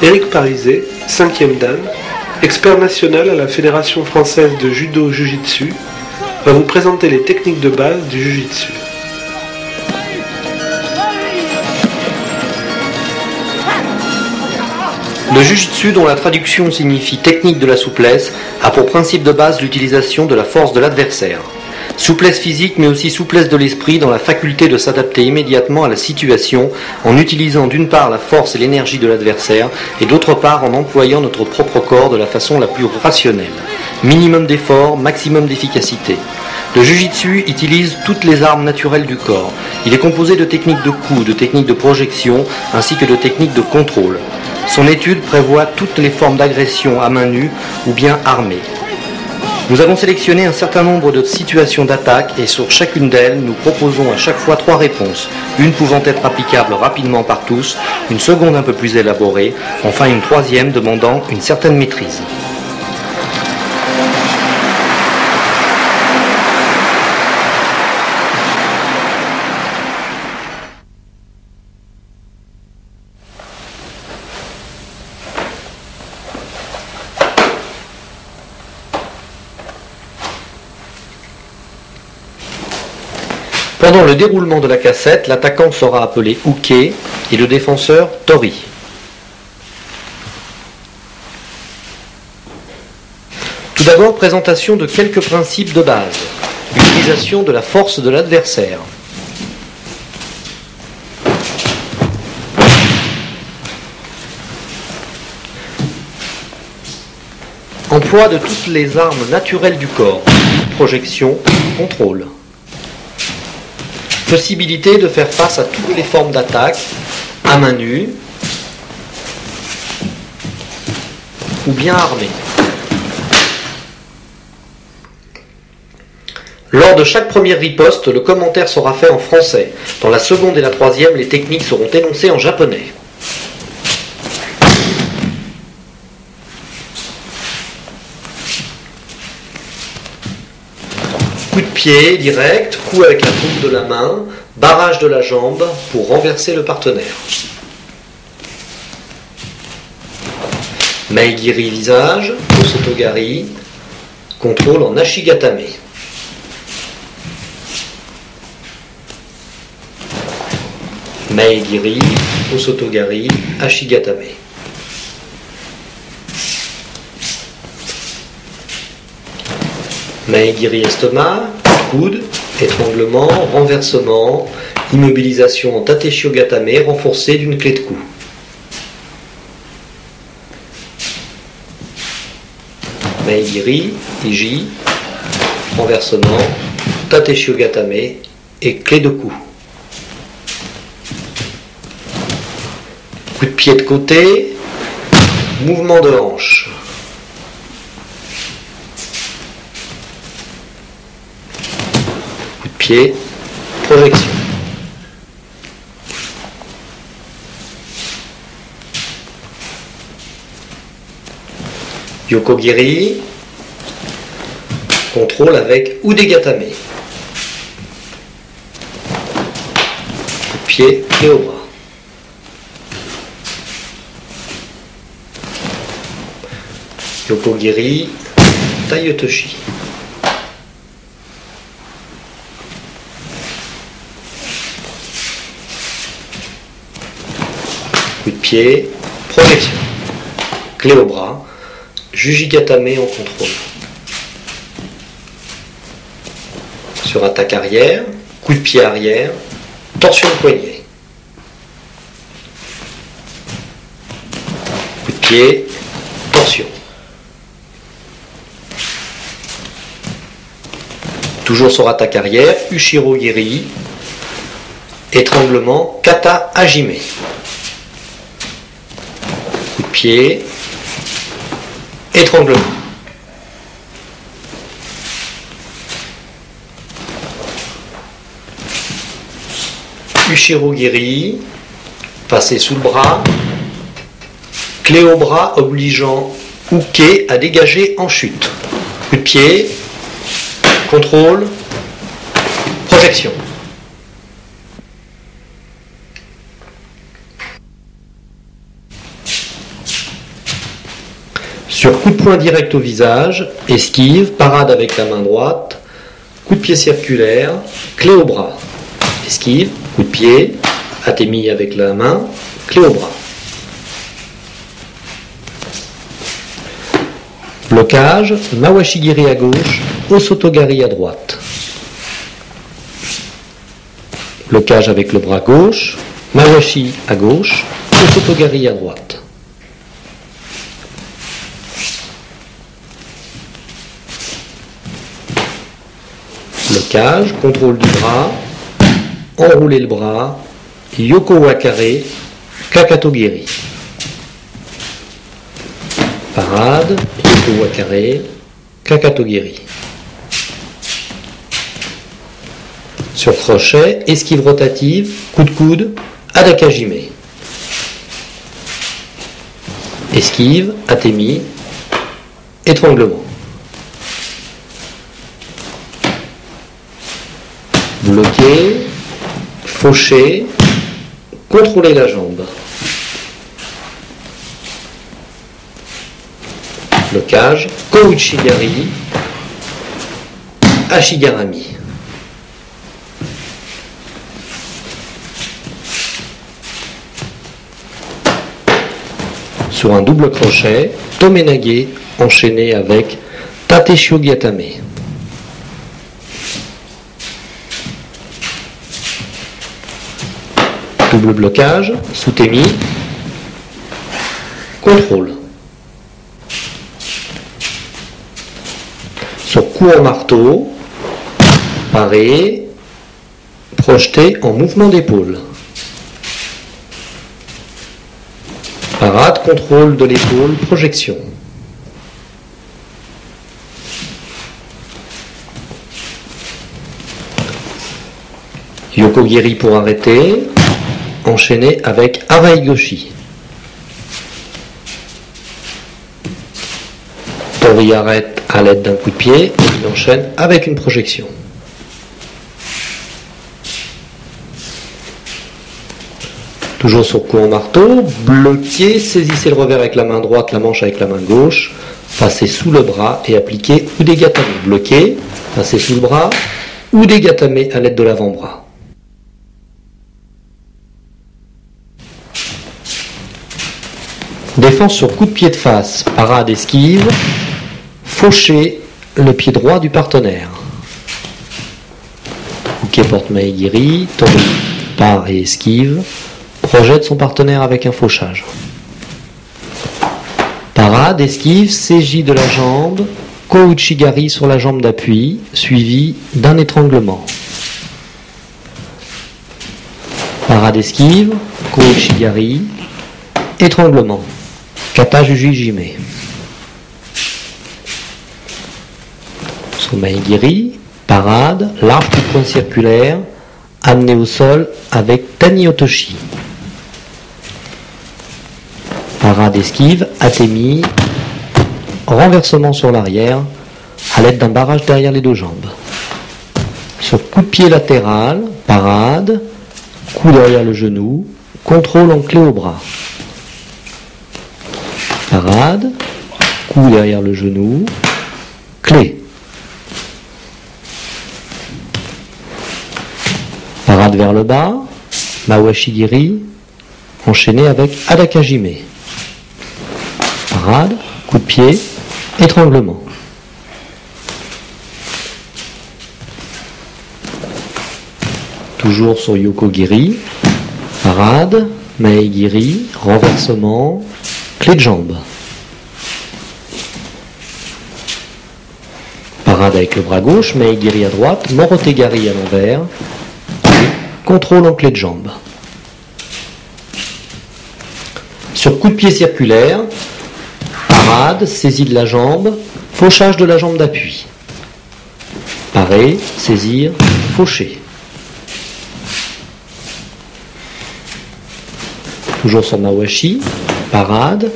Éric Parizet, 5e dan, expert national à la Fédération française de judo Jiu-Jitsu, va vous présenter les techniques de base du Jiu-Jitsu. Le Jiu-Jitsu, dont la traduction signifie technique de la souplesse, a pour principe de base l'utilisation de la force de l'adversaire. Souplesse physique mais aussi souplesse de l'esprit dans la faculté de s'adapter immédiatement à la situation en utilisant d'une part la force et l'énergie de l'adversaire et d'autre part en employant notre propre corps de la façon la plus rationnelle. Minimum d'effort, maximum d'efficacité. Le Jiu-Jitsu utilise toutes les armes naturelles du corps. Il est composé de techniques de coup, de techniques de projection ainsi que de techniques de contrôle. Son étude prévoit toutes les formes d'agression à main nue ou bien armée. Nous avons sélectionné un certain nombre de situations d'attaque et sur chacune d'elles, nous proposons à chaque fois 3 réponses, une pouvant être applicable rapidement par tous, une seconde un peu plus élaborée, enfin une troisième demandant une certaine maîtrise. Pendant le déroulement de la cassette, l'attaquant sera appelé Uke et le défenseur Tori. Tout d'abord, présentation de quelques principes de base. Utilisation de la force de l'adversaire. Emploi de toutes les armes naturelles du corps. Projection, contrôle. Possibilité de faire face à toutes les formes d'attaque, à main nue ou bien armée. Lors de chaque première riposte, le commentaire sera fait en français. Dans la seconde et la troisième, les techniques seront énoncées en japonais. Coup de pied direct, coup avec la paume de la main, barrage de la jambe pour renverser le partenaire. Maegiri visage, Osotogari, contrôle en Ashigatame. Maegiri, Osotogari, Ashigatame. Maegiri estomac, coude, étranglement, renversement, immobilisation en Tateshio-gatame renforcée d'une clé de cou. Maegiri, Iji, renversement, Tateshio-gatame et clé de cou. Coup de pied de côté, mouvement de hanche. Pied, projection. Yokogiri, contrôle avec Udegatame. Coup de pied, clé au bras. Yokogiri, Taiotoshi. Coup de pied, projection, clé au bras, Jujigatame en contrôle. Sur attaque arrière, coup de pied arrière, torsion de poignet. Coup de pied, torsion. Toujours sur attaque arrière, Ushiro Giri, étranglement, Kata Hajime. Coup de pied, étranglement. Ushiro Giri, passer sous le bras, clé au bras obligeant Uke à dégager en chute. Coup de pied, contrôle, projection. Sur coup de poing direct au visage, esquive, parade avec la main droite, coup de pied circulaire, clé au bras. Esquive, coup de pied, atemi avec la main, clé au bras. Blocage, Mawashigiri à gauche, Osotogari à droite. Blocage avec le bras gauche, Mawashi à gauche, Osotogari à droite. Blocage, contrôle du bras, enrouler le bras, Yoko Wakare, Kakatogiri. Parade, Yoko Wakare, Kakatogiri. Sur crochet, esquive rotative, coup de coude, Adakajime. Esquive, atemi, étranglement. Bloquer, faucher, contrôler la jambe. Blocage, Kouchigari, Ashigarami. Sur un double crochet, Tomenage enchaîné avec Tateshio Gyatame. Double blocage, Sutemi, contrôle. Sur coup en marteau, paré, projeté en mouvement d'épaule. Parade, contrôle de l'épaule, projection. Yokogiri pour arrêter, enchaîné avec Araigoshi. Tori arrête à l'aide d'un coup de pied et il enchaîne avec une projection. Toujours sur coup en marteau, bloquez, saisissez le revers avec la main droite, la manche avec la main gauche, passez sous le bras et appliquez Udegatame. Bloquez, passez sous le bras, Udegatame à l'aide de l'avant-bras. Défense sur coup de pied de face, parade esquive, faucher le pied droit du partenaire. Uke porte Maegiri, Tori part et esquive, projette son partenaire avec un fauchage. Parade, esquive, saisie de la jambe, Kouchigari sur la jambe d'appui, suivi d'un étranglement. Parade, esquive, Kouchigari, étranglement. Kata Jujijime. Somaegiri, parade, large coup de poing circulaire, amené au sol avec Tani Otoshi. Parade esquive, atemi, renversement sur l'arrière, à l'aide d'un barrage derrière les deux jambes. Sur coup de pied latéral, parade, coup derrière le genou, contrôle en clé au bras. Parade, coup derrière le genou, clé. Parade vers le bas, Mawashigiri, enchaîné avec Adakajime. Parade, coup de pied, étranglement. Toujours sur Yokogiri, parade, Maegiri, renversement, clé de jambe. Parade avec le bras gauche, Maegiri à droite, Morotegari à l'envers, contrôle en clé de jambe. Sur coup de pied circulaire, parade, saisie de la jambe, fauchage de la jambe d'appui. Parer, saisir, faucher. Toujours sur Mawashi, parade,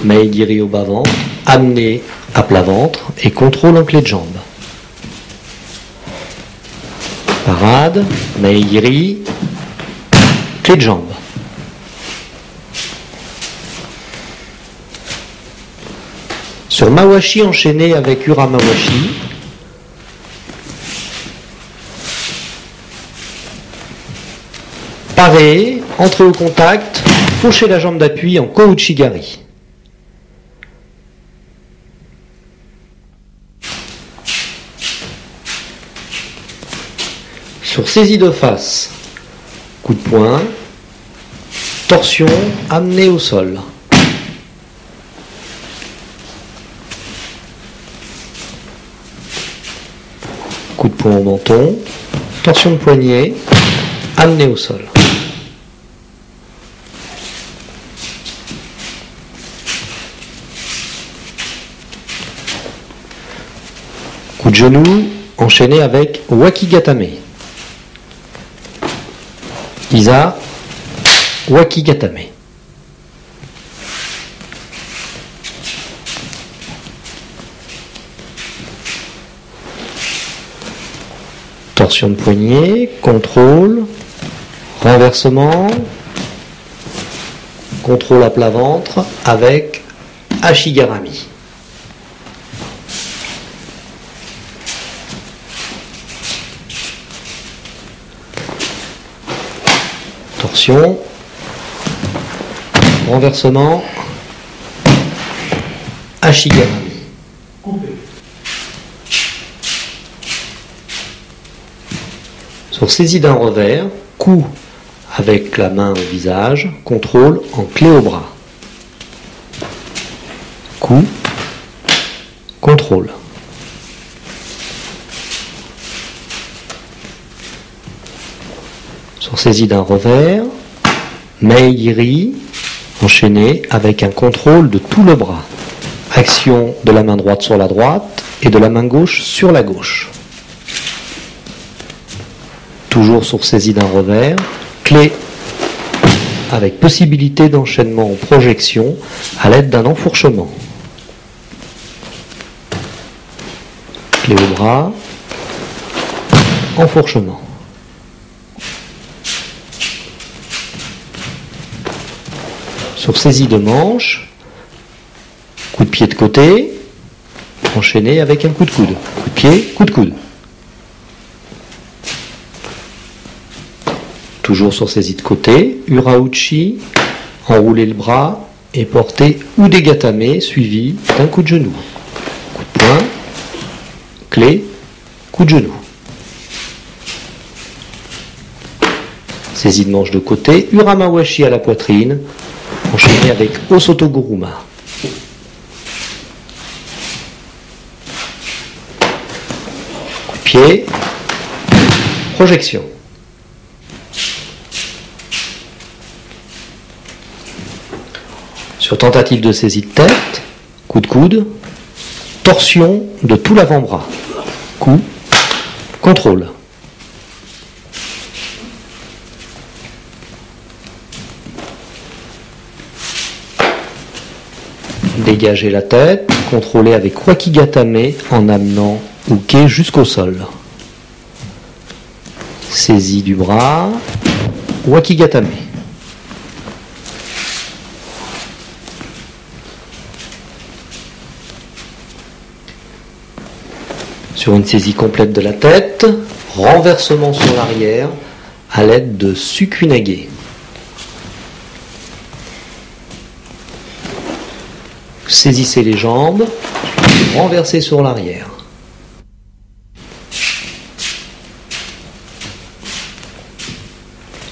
Maegiri au bas-ventre, amené à plat ventre et contrôle en clé de jambe. Parade, Maegiri, clé de jambe. Sur Mawashi enchaîné avec Uramawashi. Paré, entrer au contact, faucher la jambe d'appui en Kouchigari. Sur saisie de face, coup de poing, torsion, amené au sol. Coup de poing au menton, torsion de poignet, amené au sol. Coup de genou, enchaîné avec Wakigatame. Isa, Wakigatame. Torsion de poignet, contrôle, renversement, contrôle à plat ventre avec Ashigarami. Torsion, renversement, Ashigarami. Sur saisie d'un revers, coup avec la main au visage, contrôle en clé au bras. Coup, contrôle. Sur saisie d'un revers, Meiri, enchaîné avec un contrôle de tout le bras. Action de la main droite sur la droite et de la main gauche sur la gauche. Toujours sur saisie d'un revers, clé avec possibilité d'enchaînement en projection à l'aide d'un enfourchement. Clé au bras, enfourchement. Sur saisie de manche, coup de pied de côté, enchaîné avec un coup de coude. Coup de pied, coup de coude. Toujours sur saisie de côté, Urauchi, enrouler le bras et porter Udegatame suivi d'un coup de genou. Coup de poing, clé, coup de genou. Saisie de manche de côté, Uramawashi à la poitrine, enchaîné avec Osotoguruma. Coup de pied, projection. Sur tentative de saisie de tête, coup de coude, torsion de tout l'avant-bras. Coup, contrôle. Dégager la tête, contrôler avec Wakigatame en amenant Uke jusqu'au sol. Saisie du bras, Wakigatame. Sur une saisie complète de la tête, renversement sur l'arrière à l'aide de Sukunage. Saisissez les jambes, renversez sur l'arrière.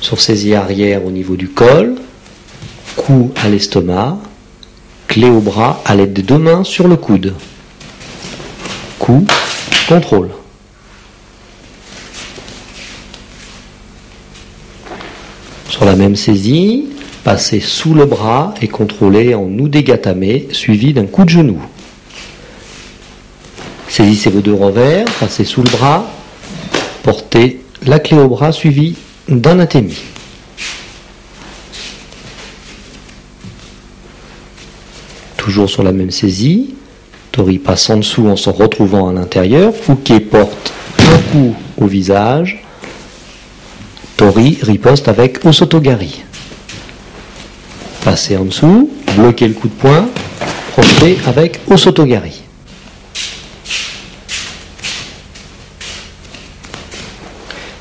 Sur saisie arrière au niveau du col, coup à l'estomac, clé au bras à l'aide des deux mains sur le coude. Coup, contrôle. Sur la même saisie, passez sous le bras et contrôlez en Udegatame suivi d'un coup de genou. Saisissez vos deux revers, passez sous le bras, portez la clé au bras suivi d'un atemi. Toujours sur la même saisie, Tori passe en dessous en se retrouvant à l'intérieur. Fuke porte un coup au visage. Tori riposte avec Osotogari. Passez en dessous, bloquez le coup de poing, projeté avec Osotogari.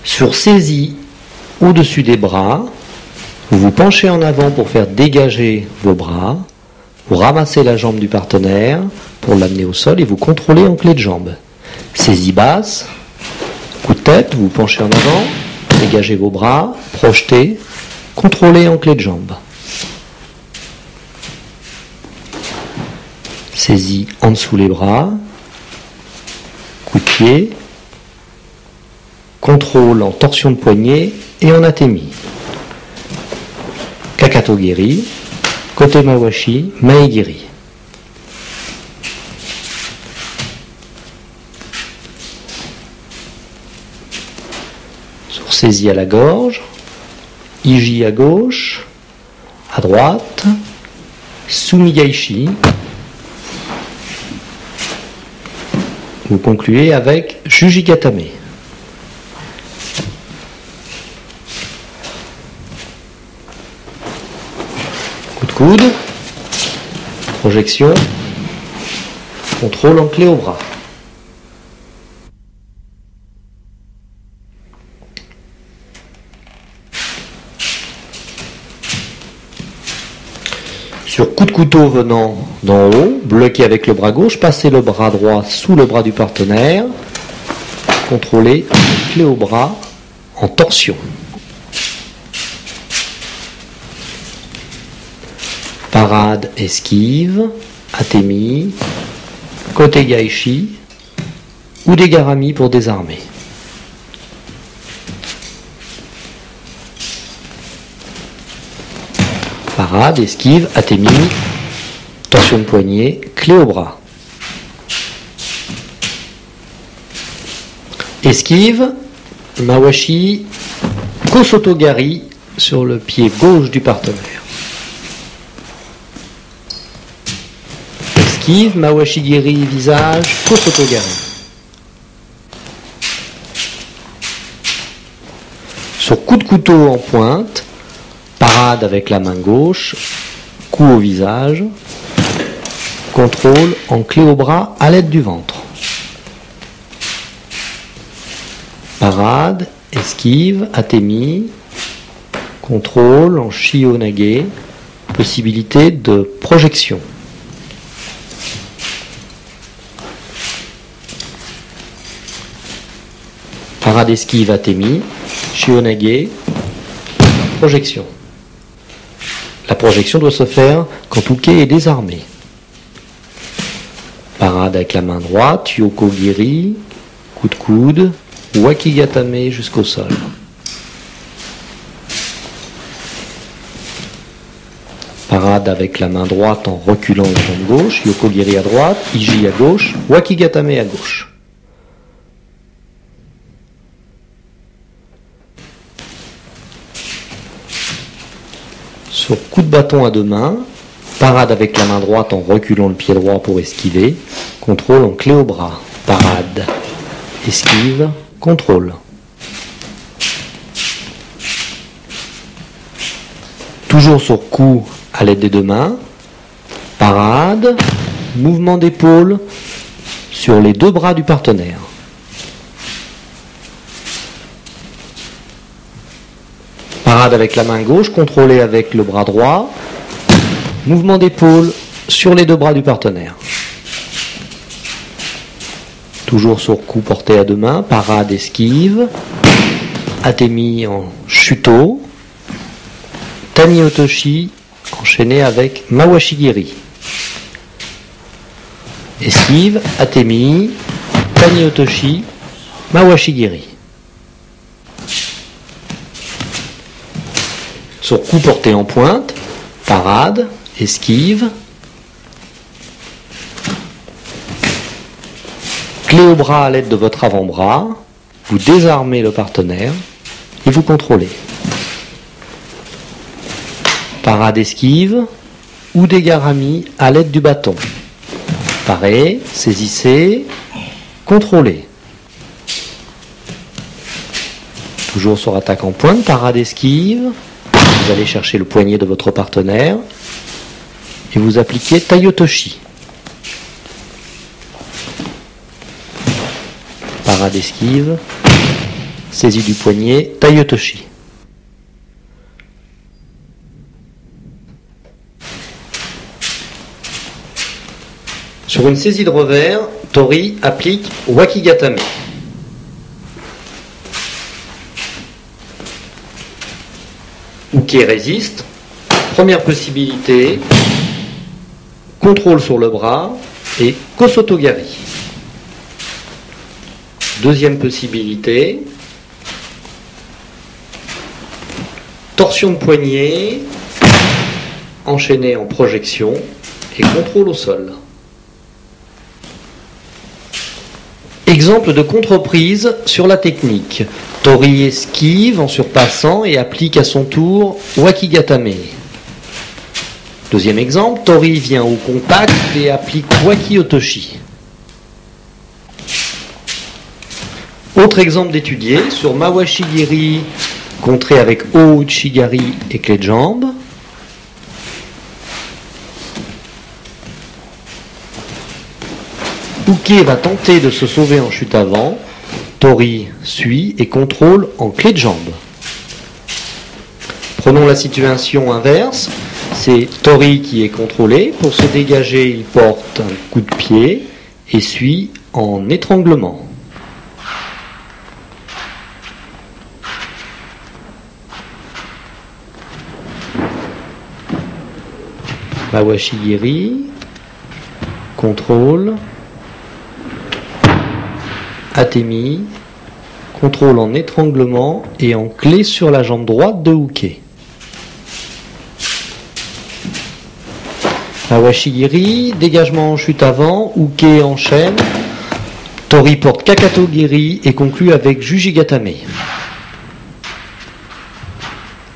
Sur saisie au-dessus des bras, vous vous penchez en avant pour faire dégager vos bras, vous ramassez la jambe du partenaire pour l'amener au sol et vous contrôlez en clé de jambe. Saisie basse, coup de tête, vous penchez en avant, dégagez vos bras, projetez, contrôlez en clé de jambe. Saisie en dessous les bras, coup de pied, contrôle en torsion de poignet et en atemi. Kakato-geri, côté mawashi, mae-geri. Sur saisie à la gorge, iji à gauche, à droite, sumigaishi. Vous concluez avec jujigatame. Coup de coude, projection, contrôle en clé au bras. Sur coup de couteau venant d'en haut, bloqué avec le bras gauche, passez le bras droit sous le bras du partenaire, contrôlez clé au bras en torsion. Parade, esquive, atemi, côté gaishi ou des garami pour désarmer. Parade, esquive, atemi, torsion de poignet, clé au bras. Esquive, mawashi, kosotogari sur le pied gauche du partenaire. Esquive, mawashi-geri, visage, kosotogari. Sur coup de couteau en pointe, parade avec la main gauche, coup au visage, contrôle en clé au bras à l'aide du ventre. Parade, esquive, atemi, contrôle en shio-nage, possibilité de projection. Parade, esquive, atemi, shio-nage, projection. La projection doit se faire quand Uke est désarmé. Parade avec la main droite, Yoko-geri, coup de coude, Wakigatame jusqu'au sol. Parade avec la main droite en reculant la jambe gauche, Yoko-geri à droite, Iji à gauche, Wakigatame à gauche. Sur coup de bâton à deux mains, parade avec la main droite en reculant le pied droit pour esquiver, contrôle en clé au bras, parade, esquive, contrôle. Toujours sur coup à l'aide des deux mains, parade, mouvement d'épaule sur les deux bras du partenaire. Parade avec la main gauche, contrôlée avec le bras droit. Mouvement d'épaule sur les deux bras du partenaire. Toujours sur coup porté à deux mains. Parade, esquive. Atemi en chuto. Tani otoshi enchaîné avec mawashi-geri. Esquive, atemi, tani otoshi, mawashi-geri. Sur coup porté en pointe, parade, esquive, clé au bras à l'aide de votre avant-bras, vous désarmez le partenaire et vous contrôlez. Parade, esquive ou des garami à l'aide du bâton. Parez, saisissez, contrôlez. Toujours sur attaque en pointe, parade, esquive. Vous allez chercher le poignet de votre partenaire et vous appliquez taiotoshi. parade esquive, saisie du poignet, taiotoshi. Sur une saisie de revers, Tori applique wakigatame. Uke résiste. Première possibilité, contrôle sur le bras et kosotogari. Deuxième possibilité, torsion de poignet, enchaîné en projection et contrôle au sol. Exemple de contreprise sur la technique. Tori esquive en surpassant et applique à son tour wakigatame. Deuxième exemple, Tori vient au contact et applique waki-otoshi. Autre exemple d'étudier sur Mawashigiri, contré avec O-Uchigari et clé de jambe. Uke va tenter de se sauver en chute avant. Tori suit et contrôle en clé de jambe. Prenons la situation inverse. C'est Tori qui est contrôlé. Pour se dégager, il porte un coup de pied et suit en étranglement. Mawashigiri, contrôle, Atemi, contrôle en étranglement et en clé sur la jambe droite de Uke. Mawashigiri, dégagement en chute avant, Uke enchaîne, Tori porte Kakato-giri et conclut avec Jujigatame.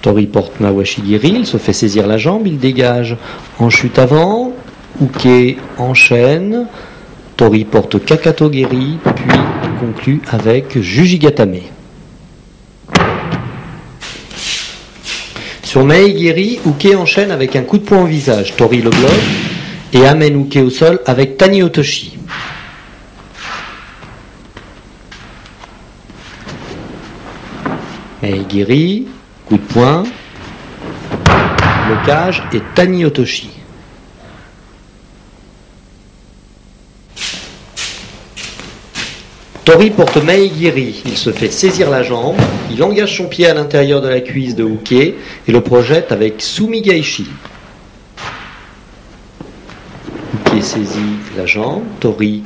Tori porte Mawashigiri, il se fait saisir la jambe, il dégage en chute avant, Uke enchaîne, Tori porte Kakato-giri, puis conclut avec Jujigatame. Sur Mae-giri, Uke enchaîne avec un coup de poing au visage. Tori le bloque et amène Uke au sol avec Tani-otoshi. Mae-giri, coup de poing, blocage et Tani-otoshi. Tori porte Mae-giri, il se fait saisir la jambe, il engage son pied à l'intérieur de la cuisse de Uke et le projette avec Sumigaishi. Uke saisit la jambe, Tori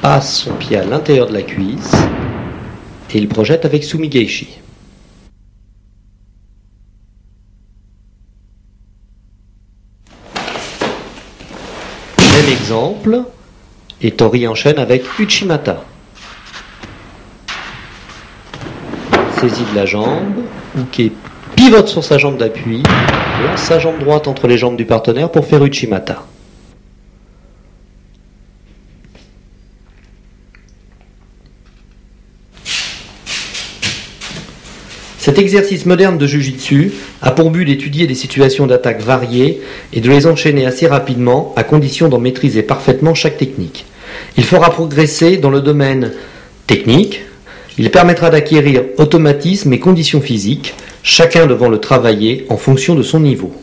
passe son pied à l'intérieur de la cuisse et il projette avec Sumigaishi. Même exemple, et Tori enchaîne avec Uchimata. Saisie de la jambe, Uke pivote sur sa jambe d'appui, lance sa jambe droite entre les jambes du partenaire pour faire Uchimata. Cet exercice moderne de Jujitsu a pour but d'étudier des situations d'attaque variées et de les enchaîner assez rapidement à condition d'en maîtriser parfaitement chaque technique. Il fera progresser dans le domaine technique. Il permettra d'acquérir automatisme et conditions physiques, chacun devant le travailler en fonction de son niveau.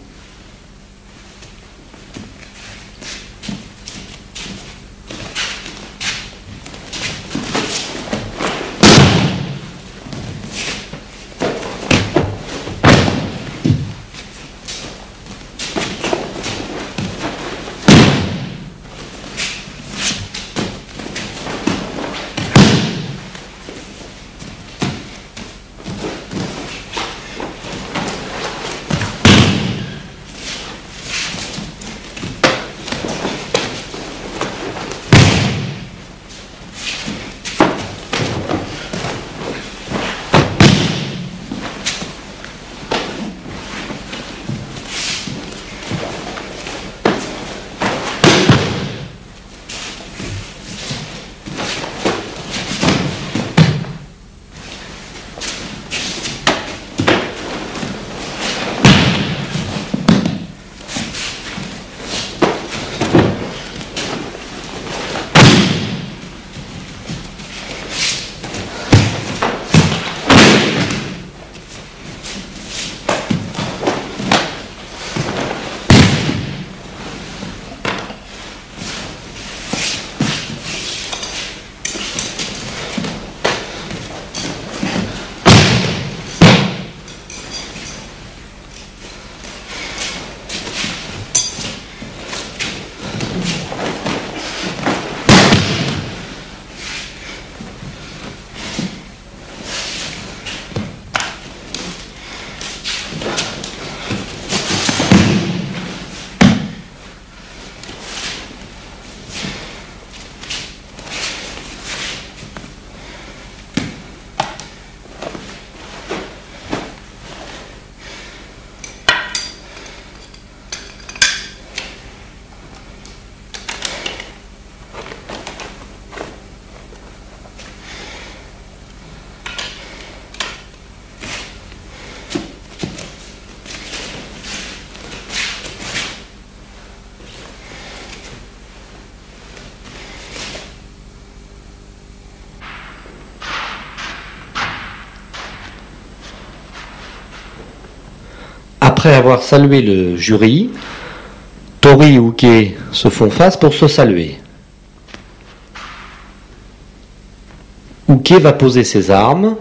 Après avoir salué le jury, Tori et Uke se font face pour se saluer. Uke va poser ses armes,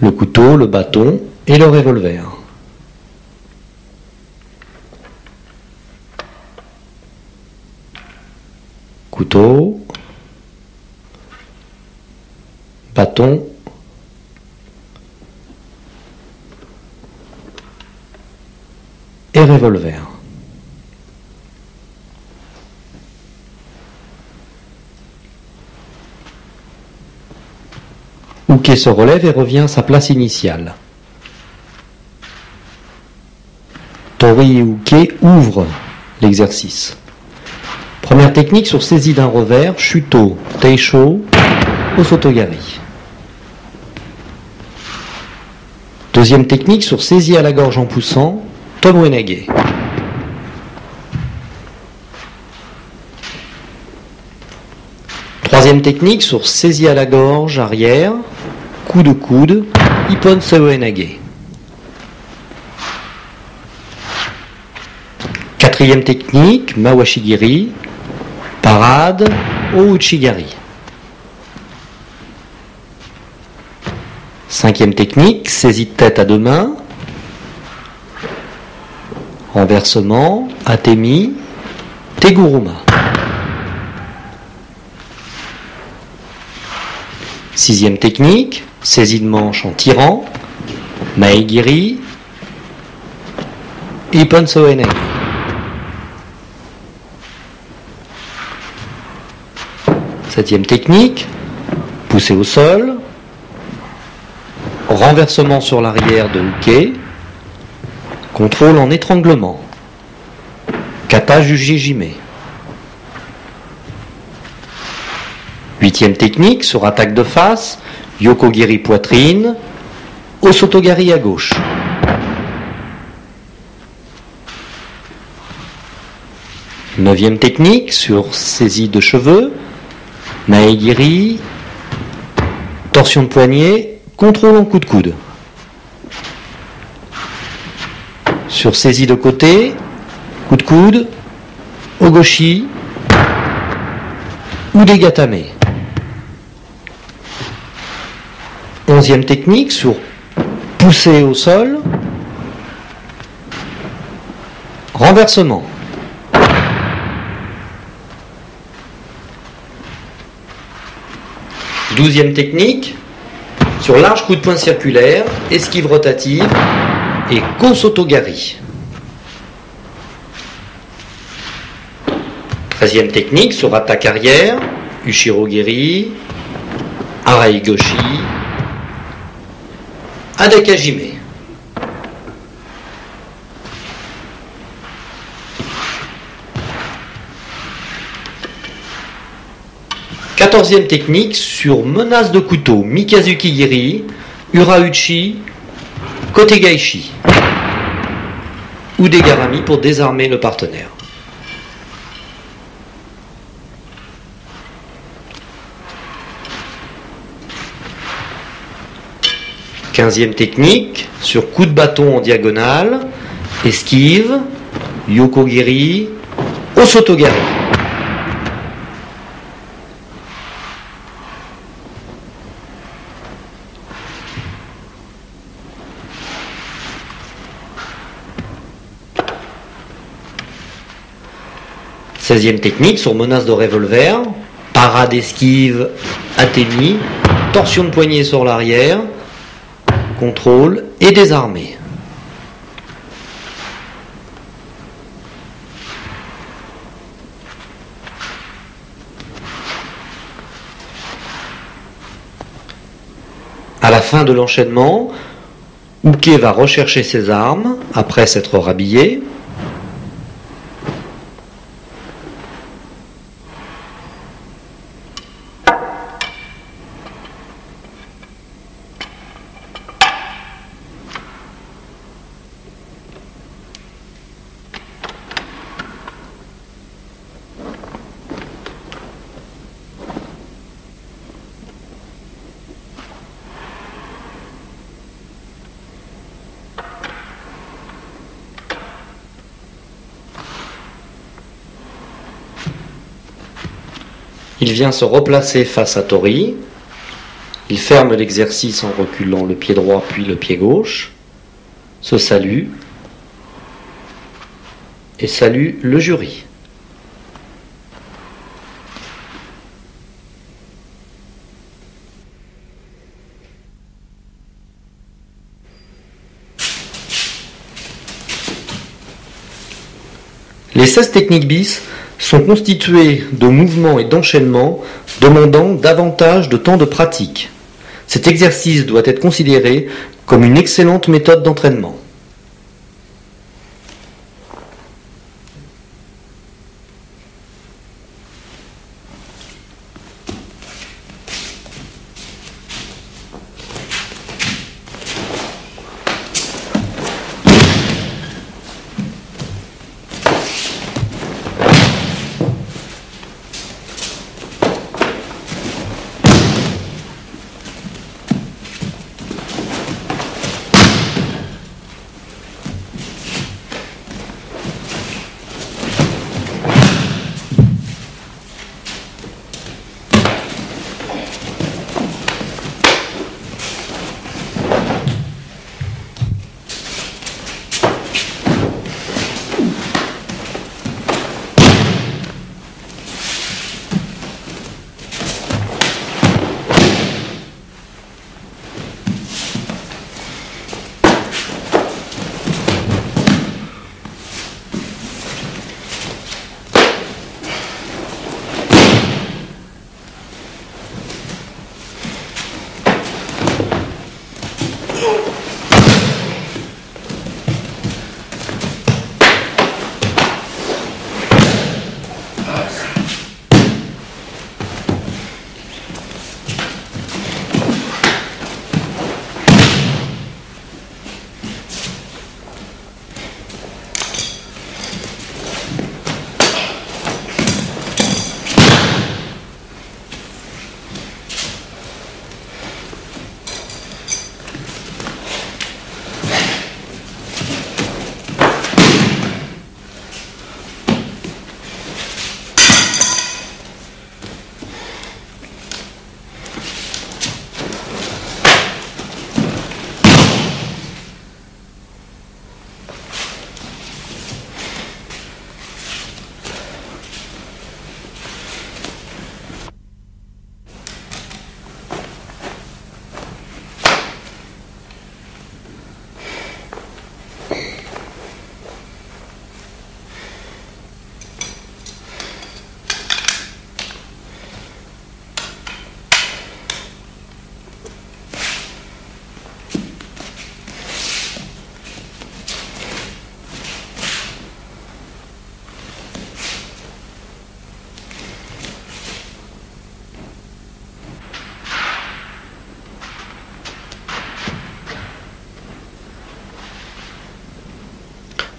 le couteau, le bâton et le revolver. Couteau, bâton, et revolver. Uke se relève et revient à sa place initiale. Tori et Uke ouvrent l'exercice. Première technique sur saisie d'un revers, Shuto, Teisho, Osotogari. Deuxième technique sur saisie à la gorge en poussant, Tomoenage. Troisième technique sur saisie à la gorge arrière, coup de coude, Ippon Seoenage. Quatrième technique, Mawashigiri, parade, Ouchigari. Cinquième technique, saisie de tête à deux mains, renversement, Atemi, Teguruma. Sixième technique, saisie de manche en tirant, Maegiri, Ippon Soenai. Septième technique, poussée au sol, renversement sur l'arrière de Uke, contrôle en étranglement, Kata Jujijime. Huitième technique, sur attaque de face, Yokogiri poitrine, Osotogari à gauche. Neuvième technique, sur saisie de cheveux, Maegiri, torsion de poignet, contrôle en coup de coude. Sur saisie de côté, coup de coude, Ogoshi, ou des gatame. Onzième technique, sur poussée au sol, renversement. Douzième technique, sur large coup de poing circulaire, esquive rotative et Kosotogari. 13e technique, sur attaque arrière, Ushirogiri, Araigoshi, Adakajime. 14e technique, sur menace de couteau, Mikazuki Giri, Urauchi, Kotegaishi. Ou des garami pour désarmer le partenaire. Quinzième technique, sur coup de bâton en diagonale, esquive, Yokogiri, Osotogari. Seizième technique, sur menace de revolver, parade esquive, atténuée, torsion de poignet sur l'arrière, contrôle et désarmé. À la fin de l'enchaînement, Uke va rechercher ses armes après s'être rhabillé. Il vient se replacer face à Tori. Il ferme l'exercice en reculant le pied droit puis le pied gauche. Se salue. Et salue le jury. Les 16 techniques bis sont constituées de mouvements et d'enchaînements demandant davantage de temps de pratique. Cet exercice doit être considéré comme une excellente méthode d'entraînement.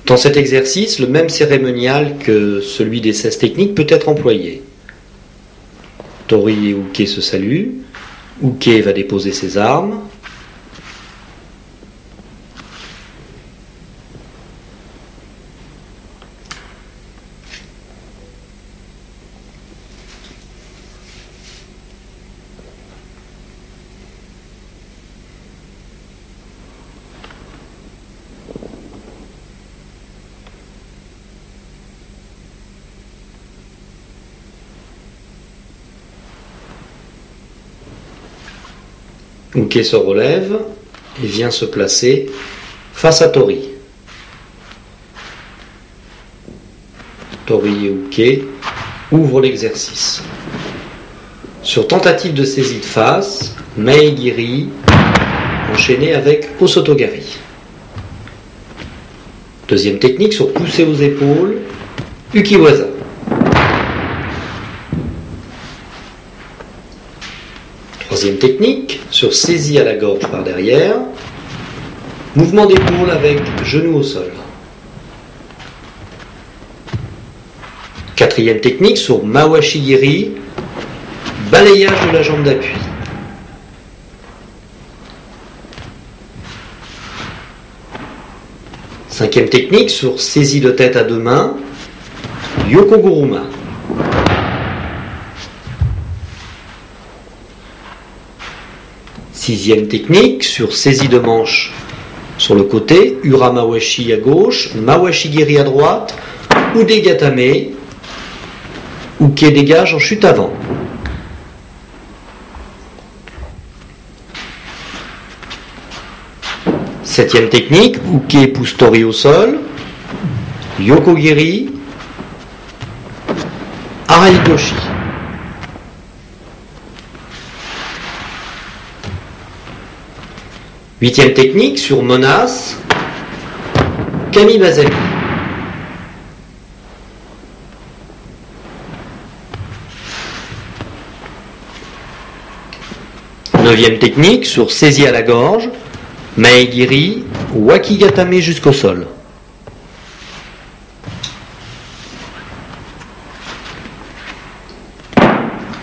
Dans cet exercice, le même cérémonial que celui des 16 techniques peut être employé. Tori et Uke se saluent. Uke va déposer ses armes. Uke se relève et vient se placer face à Tori. Tori et Uke ouvrent l'exercice. Sur tentative de saisie de face, Meigiri enchaîné avec Osotogari. Deuxième technique sur pousser aux épaules, Ukiwaza. Troisième technique, sur saisie à la gorge par derrière, mouvement d'épaule avec genou au sol. Quatrième technique, sur Mawashi-giri, balayage de la jambe d'appui. Cinquième technique, sur saisie de tête à deux mains, Yokoguruma. Sixième technique, sur saisie de manche sur le côté, Ura Mawashi à gauche, Mawashi Giri à droite, Ude Gatame, Uke dégage en chute avant. Septième technique, Uke Pustori au sol, Yokogiri, Araitoshi. Huitième technique, sur menace, Kamibazali. Neuvième technique, sur saisie à la gorge, Maegiri, Wakigatame jusqu'au sol.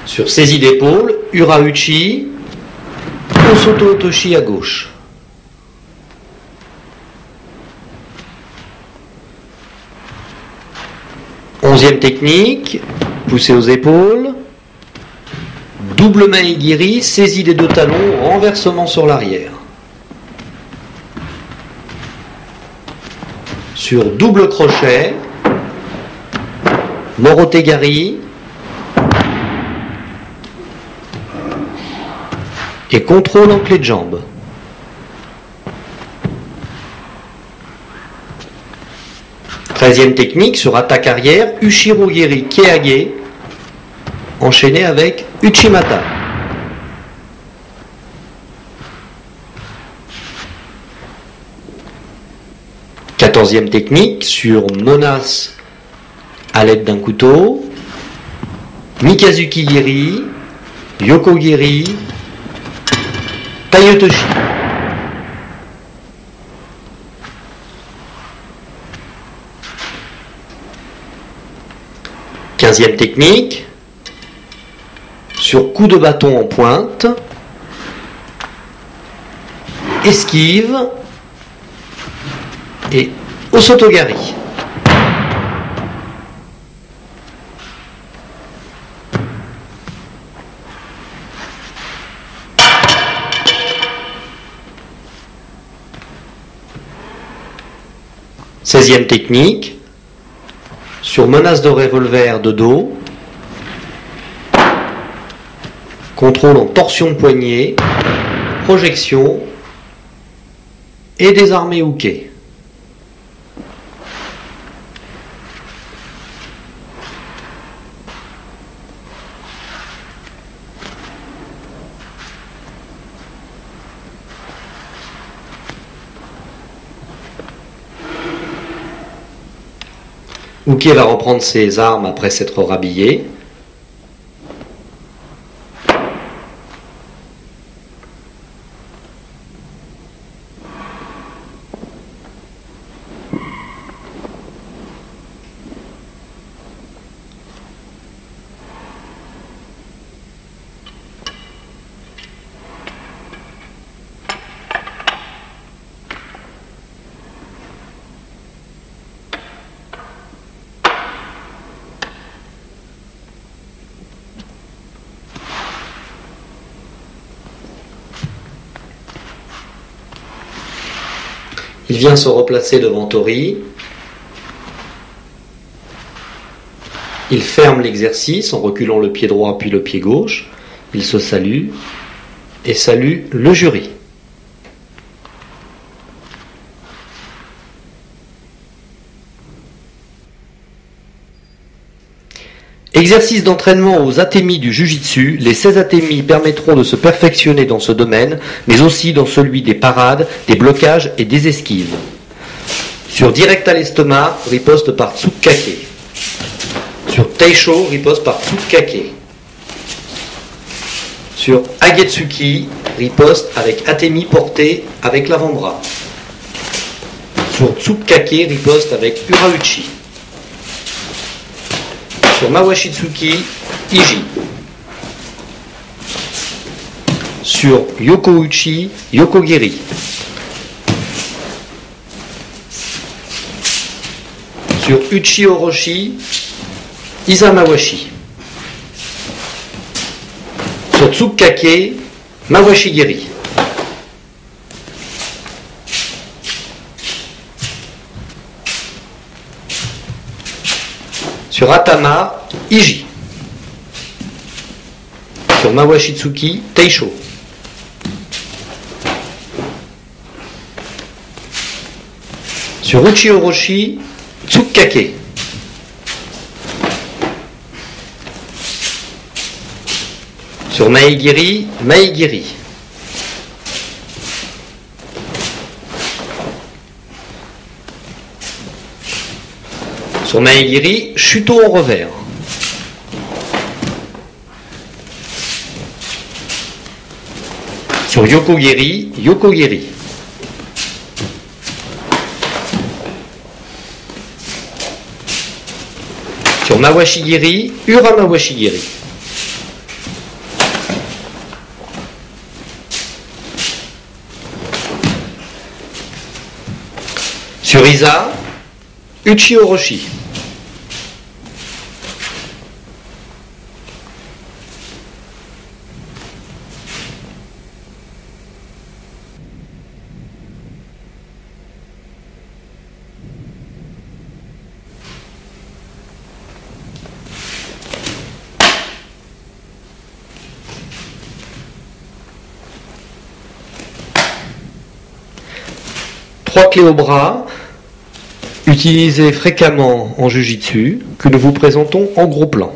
Sur saisie d'épaule, Urauchi, Osoto Otoshi à gauche. Onzième technique, poussée aux épaules, double Maegiri, saisie des deux talons, renversement sur l'arrière. Sur double crochet, Morotegari et contrôle en clé de jambe. Treizième technique, sur attaque arrière, Ushirogiri Keage, enchaîné avec Uchimata. Quatorzième technique, sur menace à l'aide d'un couteau, Mikazuki Giri, Yokogiri, Tayotoshi. Quinzième technique, sur coup de bâton en pointe, esquive et Osotogari. Seizième technique, sur menace de revolver de dos, contrôle en torsion de poignet, projection et désarmé hooké. Hooké va reprendre ses armes après s'être rhabillé. Il vient se replacer devant Tori. Il ferme l'exercice en reculant le pied droit puis le pied gauche. Il se salue et salue le jury. Exercice d'entraînement aux atemi du Jujitsu. Les 16 atemi permettront de se perfectionner dans ce domaine, mais aussi dans celui des parades, des blocages et des esquives. Sur direct à l'estomac, riposte par Tsukake. Sur Teisho, riposte par Tsukake. Sur Agetsuki, riposte avec atemi porté avec l'avant-bras. Sur Tsukake, riposte avec Urauchi. Sur Mawashitsuki, Iji. Sur Yokouchi, Yokogiri. Sur Uchi Oroshi, Isamawashi. Sur Tsukake, Mawashigiri. Sur Atama, Iji. Sur Mawashitsuki, Teisho. Sur Uchi Orochi, Tsukkake. Sur Maegiri, Maegiri. Sur Maegiri, Shuto en revers. Sur Yokogiri, Yokogiri. Sur Mawashigiri, Uramawashigiri. Sur Isa, Uchi Orochi. Trois clés au bras, utilisées fréquemment en Jujitsu, que nous vous présentons en gros plan.